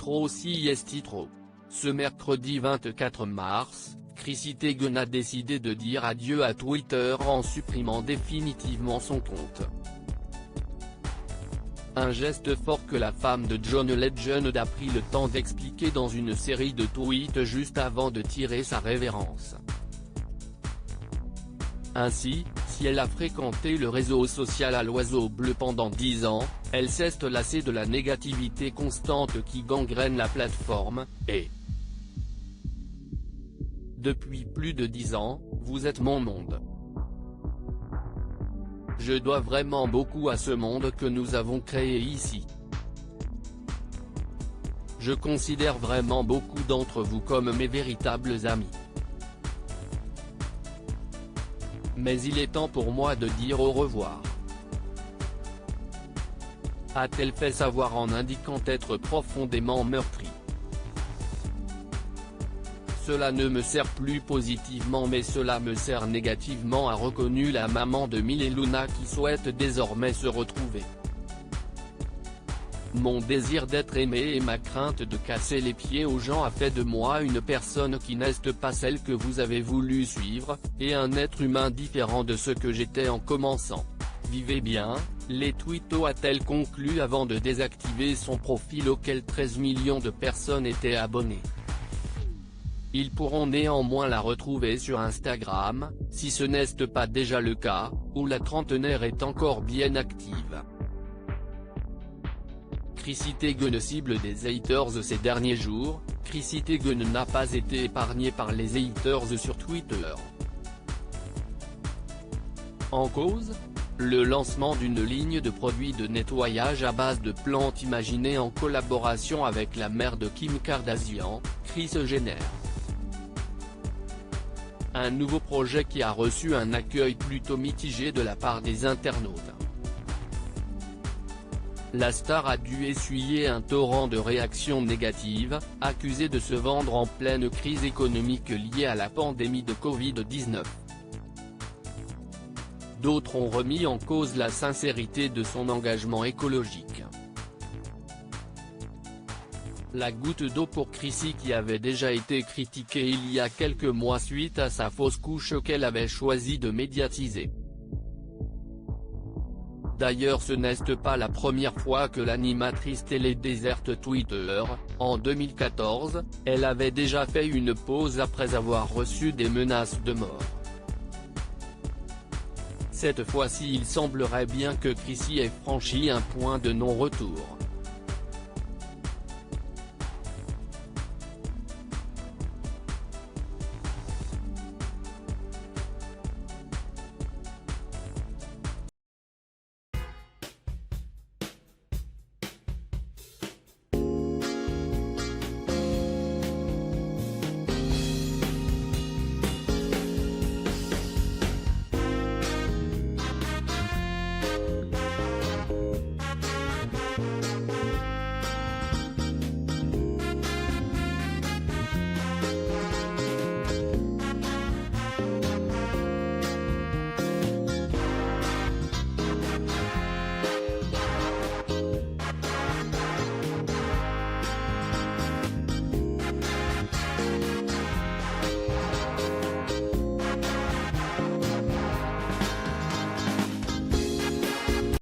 Trop si est trop. Ce mercredi 24 mars, Chrissy Teigen a décidé de dire adieu à Twitter en supprimant définitivement son compte. Un geste fort que la femme de John Legend a pris le temps d'expliquer dans une série de tweets juste avant de tirer sa révérence. Ainsi, si elle a fréquenté le réseau social à l'oiseau bleu pendant 10 ans, elle s'est lassée de la négativité constante qui gangrène la plateforme, et depuis plus de 10 ans, vous êtes mon monde. Je dois vraiment beaucoup à ce monde que nous avons créé ici. Je considère vraiment beaucoup d'entre vous comme mes véritables amis. Mais il est temps pour moi de dire au revoir. A-t-elle fait savoir en indiquant être profondément meurtrie. Cela ne me sert plus positivement mais cela me sert négativement, a reconnu la maman de Miles et Luna qui souhaite désormais se retrouver. Mon désir d'être aimé et ma crainte de casser les pieds aux gens a fait de moi une personne qui n'est pas celle que vous avez voulu suivre, et un être humain différent de ce que j'étais en commençant. Vivez bien, les tweetos, a-t-elle conclu avant de désactiver son profil auquel 13 millions de personnes étaient abonnées. Ils pourront néanmoins la retrouver sur Instagram, si ce n'est pas déjà le cas, où la trentenaire est encore bien active. Chrissy Teigen cible des haters ces derniers jours. Chrissy Teigen n'a pas été épargnée par les haters sur Twitter. En cause, le lancement d'une ligne de produits de nettoyage à base de plantes imaginées en collaboration avec la mère de Kim Kardashian, Kris Jenner. Un nouveau projet qui a reçu un accueil plutôt mitigé de la part des internautes. La star a dû essuyer un torrent de réactions négatives, accusée de se vendre en pleine crise économique liée à la pandémie de Covid-19. D'autres ont remis en cause la sincérité de son engagement écologique. La goutte d'eau pour Chrissy qui avait déjà été critiquée il y a quelques mois suite à sa fausse couche qu'elle avait choisi de médiatiser. D'ailleurs ce n'est pas la première fois que l'animatrice télé déserte Twitter. En 2014, elle avait déjà fait une pause après avoir reçu des menaces de mort. Cette fois-ci il semblerait bien que Chrissy ait franchi un point de non-retour.